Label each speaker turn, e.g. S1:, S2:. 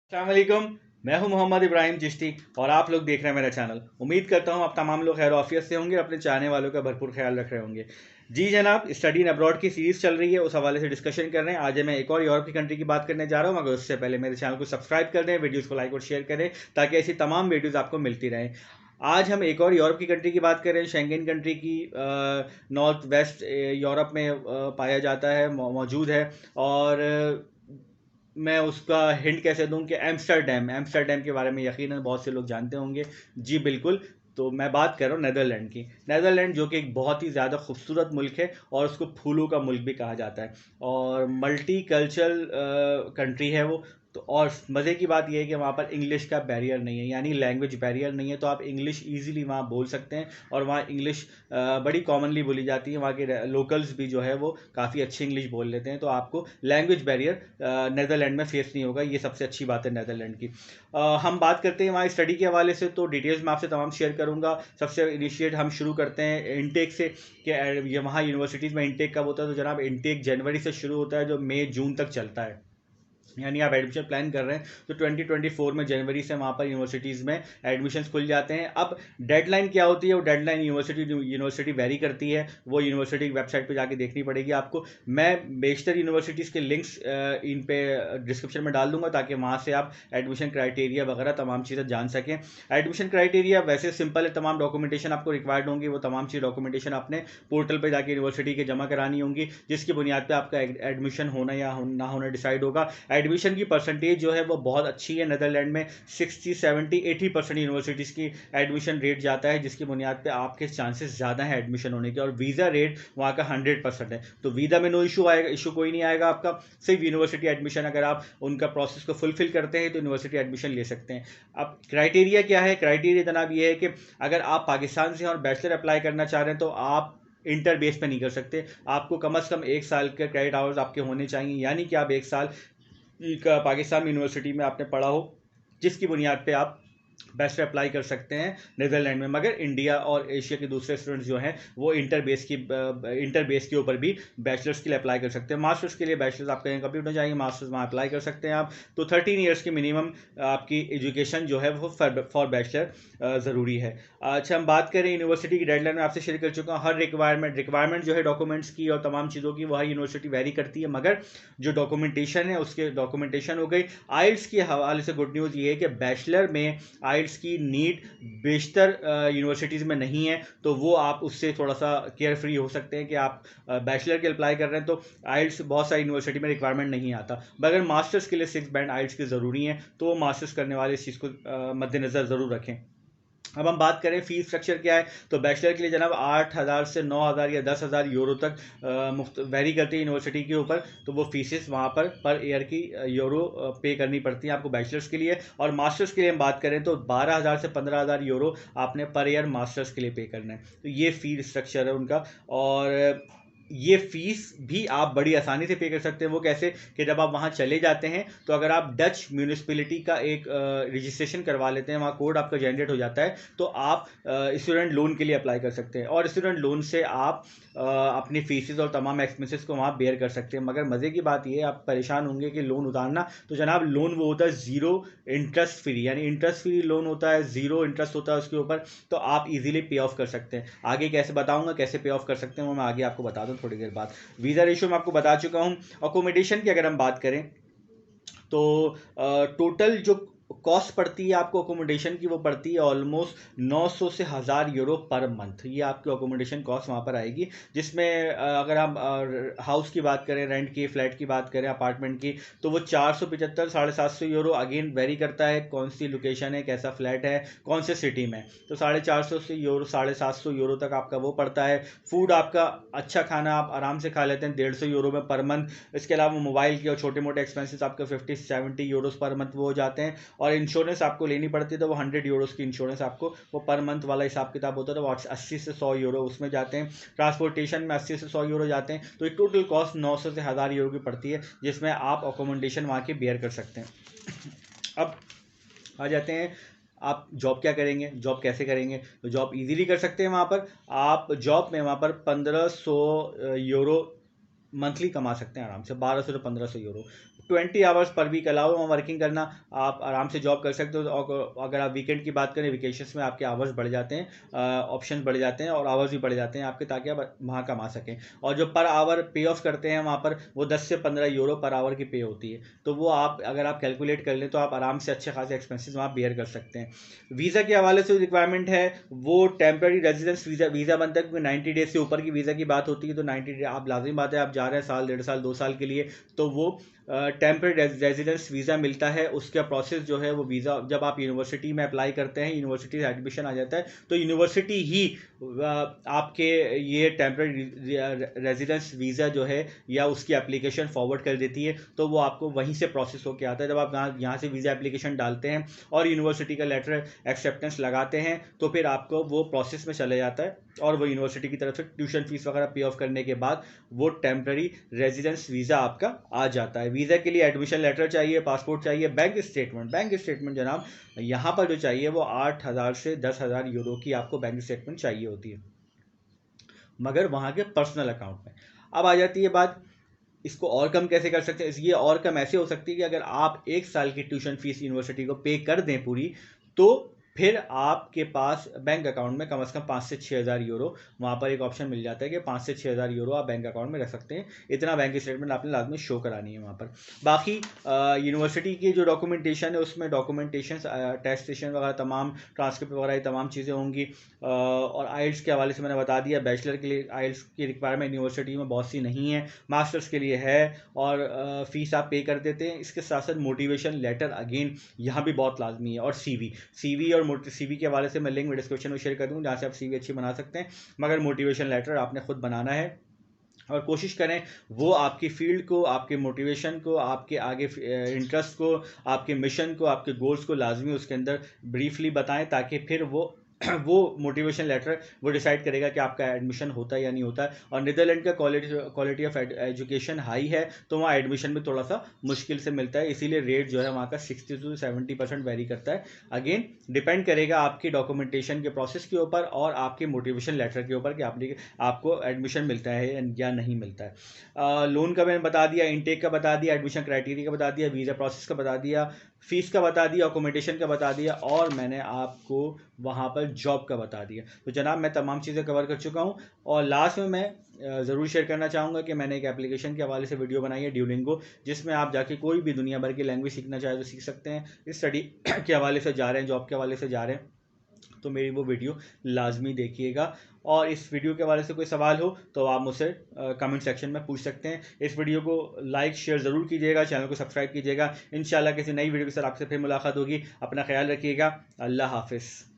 S1: अस्सलाम वालेकुम। मैं हूं मोहम्मद इब्राहिम चिश्ती और आप लोग देख रहे हैं मेरा चैनल। उम्मीद करता हूं आप तमाम लोग खैर ऑफियत से होंगे, अपने चाहने वालों का भरपूर ख्याल रख रहे होंगे। जी जनाब, स्टडी इन अब्रॉड की सीरीज चल रही है, उस हवाले से डिस्कशन कर रहे हैं। आज मैं एक और यूरोप की कंट्री की बात करने जा रहा हूं, मगर उससे पहले मेरे चैनल को सब्सक्राइब कर दें, वीडियोज़ को लाइक और शेयर करें ताकि ऐसी तमाम वीडियोज़ आपको मिलती रहें। आज हम एक और यूरोप की कंट्री की बात कर रहे हैं, शेंगेन कंट्री की। नॉर्थ वेस्ट यूरोप में पाया जाता है, मौजूद है। और मैं उसका हिंट कैसे दूं कि एम्स्टर्डम एम्स्टर्डम के बारे में यकीनन बहुत से लोग जानते होंगे। जी बिल्कुल। तो मैं बात कर रहा हूँ नेदरलैंड की। नेदरलैंड जो कि एक बहुत ही ज़्यादा खूबसूरत मुल्क है और उसको फूलों का मुल्क भी कहा जाता है और मल्टी कल्चरल कंट्री है वो। तो और मज़े की बात यह है कि वहाँ पर इंग्लिश का बैरियर नहीं है, यानी लैंग्वेज बैरियर नहीं है, तो आप इंग्लिश ईजिली वहाँ बोल सकते हैं। और वहाँ इंग्लिश बड़ी कॉमनली बोली जाती है। वहाँ के लोकल्स भी जो है वो काफ़ी अच्छी इंग्लिश बोल लेते हैं, तो आपको लैंग्वेज बैरियर नेदरलैंड में फेस नहीं होगा। ये सबसे अच्छी बात है नेदरलैंड की। हम बात करते हैं वहाँ स्टडी के हवाले से, तो डिटेल्स मैं आपसे तमाम शेयर करूँगा। सबसे इनिशिएट हम शुरू करते हैं इनटेक से कि ये वहाँ यूनिवर्सिटीज़ में इनटेक कब होता है। तो जनाब, इनटेक जनवरी से शुरू होता है जो मई जून तक चलता है। यानी आप एडमिशन प्लान कर रहे हैं तो 2024 में जनवरी से वहाँ पर यूनिवर्सिटीज़ में एडमिशन्स खुल जाते हैं। अब डेडलाइन क्या होती है, वो डेडलाइन यूनिवर्सिटी वेरी करती है, वो यूनिवर्सिटी की वेबसाइट पे जाके देखनी पड़ेगी आपको। मैं बेशतर यूनिवर्सिटीज़ के लिंक्स इन पे डिस्क्रिप्शन में डाल दूंगा ताकि वहाँ से आप एडमिशन क्राइटेरिया वगैरह तमाम चीज़ें जान सकें। एडमिशन क्राइटेरिया वैसे सिंपल है, तमाम डॉक्यूमेंटेशन आपको रिक्वायर्ड होंगी, वो तमाम चीज़ डॉक्यूमेंटेशन आपने पोर्टल पर जाके यूनिवर्सिटी के जमा करानी होंगी, जिसकी बुनियाद पर आपका एडमिशन होना या ना होना डिसाइड होगा। एडमिशन की परसेंटेज जो है वो बहुत अच्छी है नेदरलैंड में। 60, 70, 80% यूनिवर्सिटीज़ की एडमिशन रेट जाता है, जिसकी बुनियाद पे आपके चांसेस ज़्यादा हैं एडमिशन होने के। और वीज़ा रेट वहाँ का 100% है, तो वीज़ा में नो इशू आएगा, इशू कोई नहीं आएगा आपका। सिर्फ यूनिवर्सिटी एडमिशन अगर आप उनका प्रोसेस को फुलफिल करते हैं तो यूनिवर्सिटी एडमिशन ले सकते हैं। अब क्राइटेरिया क्या है? क्राइटेरिया जनाब ये है कि अगर आप पाकिस्तान से और बैचलर अप्लाई करना चाह रहे हैं तो आप इंटर बेस पे नहीं कर सकते। आपको कम से कम 1 साल के क्रेडिट आवर्स आपके होने चाहिए, यानी कि आप 1 साल का पाकिस्तान यूनिवर्सिटी में आपने पढ़ा हो, जिसकी बुनियाद पे आप बेस्ट अप्लाई कर सकते हैं नेदरलैंड में। मगर इंडिया और एशिया के दूसरे स्टूडेंट्स जो हैं वो इंटर बेस के ऊपर भी बैचलर्स के लिए अप्लाई कर सकते हैं। मास्टर्स के लिए बैचलर्स आपका यहाँ कंप्लीट हो जाएंगे, मास्टर्स वहाँ अप्लाई कर सकते हैं आप। तो 13 ईयर्स की मिनिमम आपकी एजुकेशन जो है वो फॉर बैचलर ज़रूरी है। अच्छा, हम बात करें यूनिवर्सिटी की डेडलाइन में आपसे शेयर कर चुका हूँ। हर रिक्वायरमेंट जो है डॉक्यूमेंट्स की और तमाम चीज़ों की, वह यूनिवर्सिटी वेरी करती है, मगर जो डॉक्यूमेंटेशन है उसके डॉक्यूमेंटेशन हो गई। आइल्स के हवाले से गुड न्यूज़ ये है कि बैचलर में आइल्स की नीड बेशतर यूनिवर्सिटीज़ में नहीं है, तो वो आप उससे थोड़ा सा केयर फ्री हो सकते हैं कि आप बैचलर के अप्लाई कर रहे हैं तो आइल्स बहुत सारी यूनिवर्सिटी में रिक्वायरमेंट नहीं आता। मगर मास्टर्स के लिए 6 बैंड आइल्स की ज़रूरी है, तो मास्टर्स करने वाले इस चीज़ को मद्देनज़र ज़रूर रखें। अब हम बात करें फीस स्ट्रक्चर क्या है, तो बैचलर के लिए जनाब 8,000 से 9,000 या 10,000 यूरो तक वेरी करती है यूनिवर्सिटी के ऊपर। तो वो फीसेस वहाँ पर ईयर की यूरो पे करनी पड़ती है आपको बैचलर्स के लिए। और मास्टर्स के लिए हम बात करें तो 12,000 से 15,000 यूरो आपने पर ईयर मास्टर्स के लिए पे करना है। तो ये फीस स्ट्रक्चर है उनका। और ये फीस भी आप बड़ी आसानी से पे कर सकते हैं। वो कैसे कि जब आप वहाँ चले जाते हैं तो अगर आप डच म्यूनिसिपैलिटी का एक रजिस्ट्रेशन करवा लेते हैं, वहाँ कोड आपका जनरेट हो जाता है, तो आप स्टूडेंट लोन के लिए अप्लाई कर सकते हैं और स्टूडेंट लोन से आप अपनी फीसेस और तमाम एक्सपेंसेस को वहाँ बेयर कर सकते हैं। मगर मज़े की बात ये है, आप परेशान होंगे कि लोन उतारना, तो जनाब लोन वो होता है ज़ीरो इंटरेस्ट फ्री, यानी इंटरेस्ट फ्री लोन होता है, ज़ीरो इंटरेस्ट होता है उसके ऊपर, तो आप इजीली पे ऑफ कर सकते हैं। आगे कैसे बताऊंगा, कैसे पे ऑफ कर सकते हैं वो मैं आगे आपको बता दूं थोड़ी देर बाद। वीज़ा रेशियो मैं आपको बता चुका हूँ। अकोमोडेशन की अगर हम बात करें तो टोटल जो कॉस्ट पड़ती है आपको अकोमोडेशन की, वो पड़ती है ऑलमोस्ट 900 से 1,000 यूरो पर मंथ। ये आपकी अकोमोडेशन कॉस्ट वहाँ पर आएगी, जिसमें अगर हम हाउस की बात करें, रेंट की, फ्लैट की बात करें, अपार्टमेंट की, तो वो 475 750 यूरो। अगेन वेरी करता है कौन सी लोकेशन है, कैसा फ्लैट है, कौन से सिटी में। तो 450 से यूरो 750 यूरो तक आपका वो पड़ता है। फूड आपका अच्छा खाना आप आराम से खा लेते हैं 150 यूरो में पर मंथ। इसके अलावा मोबाइल के और छोटे मोटे एक्सपेंसेस आपके 50-70 यूरोस पर मंथ वो हो जाते हैं। और इंश्योरेंस आपको लेनी पड़ती है, तो वो 100 यूरोस की इंश्योरेंस आपको वो पर मंथ वाला हिसाब किताब होता है, तो वो 80 से 100 यूरो उसमें जाते हैं। ट्रांसपोर्टेशन में 80 से 100 यूरो जाते हैं। तो एक टोटल कॉस्ट 900 से 1,000 यूरो की पड़ती है, जिसमें आप अकोमोडेशन वहाँ की बेयर कर सकते हैं। अब आ जाते हैं, आप जॉब क्या करेंगे, जॉब कैसे करेंगे। तो जॉब इजीली कर सकते हैं। वहाँ पर आप जॉब में वहाँ पर 1,500 यूरो मंथली कमा सकते हैं आराम से, 1,200 से 1,500 euro. 20 hours per week allow है वर्किंग करना, आप आराम से जॉब कर सकते हो। और अगर आप वीकेंड की बात करें, वेकेशंस में आपके आवर्स बढ़ जाते हैं, ऑप्शन बढ़ जाते हैं और आवर्स भी बढ़ जाते हैं आपके, ताकि आप वहाँ कमा सकें। और जो पर आवर पे ऑफ करते हैं वहाँ पर, वो 10 से 15 यूरो पर आवर की पे होती है। तो वो आप अगर आप कैलकुलेट कर लें तो आप आराम से अच्छे खासे एक्सपेंसेस वहाँ बेयर कर सकते हैं। वीज़ा के हवाले से रिक्वायरमेंट है वो टेम्प्रेरी रेजिडेंस वीज़ा बनता है, क्योंकि 90 डेज से ऊपर की वीज़ा की बात होती है। तो 90 डे आप लाजमी बात है, आप जा रहे हैं साल, 1.5 साल, 2 साल के लिए, तो वो टेम्प्रेरी रेजिडेंस वीज़ा मिलता है। उसका प्रोसेस जो है वो वीज़ा, जब आप यूनिवर्सिटी में अप्लाई करते हैं, यूनिवर्सिटी से एडमिशन आ जाता है, तो यूनिवर्सिटी ही आपके ये टेम्प्रेरी रेजिडेंस वीज़ा जो है या उसकी एप्लीकेशन फॉरवर्ड कर देती है। तो वो आपको वहीं से प्रोसेस होकर आता है। जब आप यहाँ से वीज़ा एप्लीकेशन डालते हैं और यूनिवर्सिटी का लेटर एक्सेप्टेंस लगाते हैं, तो फिर आपको वो प्रोसेस में चले जाता है और वो यूनिवर्सिटी की तरफ से ट्यूशन फीस वगैरह पे ऑफ करने के बाद वो टेम्प्रेरी रेजिडेंस वीज़ा आपका आ जाता है। वीज़ा के लिए एडमिशन लेटर चाहिए, पासपोर्ट चाहिए, बैंक स्टेटमेंट जनाब यहाँ पर जो चाहिए वो 8,000 से 10,000 यूरो की आपको बैंक स्टेटमेंट चाहिए होती है, मगर वहाँ के पर्सनल अकाउंट में। अब आ जाती है बात, इसको और कम कैसे कर सकते हैं। ये और कम ऐसे हो सकती है कि अगर आप 1 साल की ट्यूशन फीस यूनिवर्सिटी को पे कर दें पूरी, तो फिर आपके पास बैंक अकाउंट में कम से कम 5 से 6,000 यूरो, वहाँ पर एक ऑप्शन मिल जाता है कि 5 से 6,000 यूरो आप बैंक अकाउंट में रख सकते हैं। इतना बैंक स्टेटमेंट आपने लाजमी शो करानी है वहाँ पर। बाकी यूनिवर्सिटी की जो डॉक्यूमेंटेशन है, उसमें डॉक्यूमेंटेशन, टेस्टेशन वगैरह, तमाम ट्रांसक्रिप्ट वगैरह, ये तमाम चीज़ें होंगी। और आइल्स के हवाले से मैंने बता दिया, बैचलर के लिए आइल्स की रिक्वायरमेंट यूनिवर्सिटी में बहुत सी नहीं है, मास्टर्स के लिए है, और फीस आप पे कर देते हैं। इसके साथ साथ मोटिवेशन लेटर अगेन यहाँ भी बहुत लाजमी है, और सीवी और सीवी के हवाले से मैं लिंक डिस्क्रिप्शन में शेयर कर दूँ, जहाँ से आप सीवी अच्छी बना सकते हैं। मगर मोटिवेशन लेटर आपने खुद बनाना है, और कोशिश करें वो आपकी फील्ड को, आपके मोटिवेशन को, आपके आगे इंटरेस्ट को, आपके मिशन को, आपके गोल्स को लाजमी उसके अंदर ब्रीफली बताएं, ताकि फिर वो मोटिवेशन लेटर वो डिसाइड करेगा कि आपका एडमिशन होता है या नहीं होता है। और नीदरलैंड का क्वालिटी ऑफ एजुकेशन हाई है, तो वहाँ एडमिशन भी थोड़ा सा मुश्किल से मिलता है, इसीलिए रेट जो है वहाँ का 60 से 70% वेरी करता है। अगेन डिपेंड करेगा आपकी डॉक्यूमेंटेशन के प्रोसेस के ऊपर और आपके मोटिवेशन लेटर के ऊपर कि आपको एडमिशन मिलता है या नहीं मिलता है। लोन का मैंने बता दिया, इनटेक का बता दिया, एडमिशन क्राइटेरिया का बता दिया, वीज़ा प्रोसेस का बता दिया, फीस का बता दिया, अकोमोडेशन का बता दिया, और मैंने आपको वहाँ पर जॉब का बता दिया। तो जनाब मैं तमाम चीज़ें कवर कर चुका हूँ। और लास्ट में मैं ज़रूर शेयर करना चाहूँगा कि मैंने एक एप्लीकेशन के हवाले से वीडियो बनाई है, ड्यूलिंगो, जिसमें आप जाके कोई भी दुनिया भर की लैंग्वेज सीखना चाहे तो सीख सकते हैं। इस स्टडी के हवाले से जा रहे हैं, जॉब के हवाले से जा रहे हैं, तो मेरी वो वीडियो लाजमी देखिएगा। और इस वीडियो के हवाले से कोई सवाल हो तो आप मुझसे कमेंट सेक्शन में पूछ सकते हैं। इस वीडियो को लाइक शेयर ज़रूर कीजिएगा, चैनल को सब्सक्राइब कीजिएगा। इंशाल्लाह किसी नई वीडियो के साथ आपसे फिर मुलाकात होगी। अपना ख्याल रखिएगा। अल्लाह हाफिज़।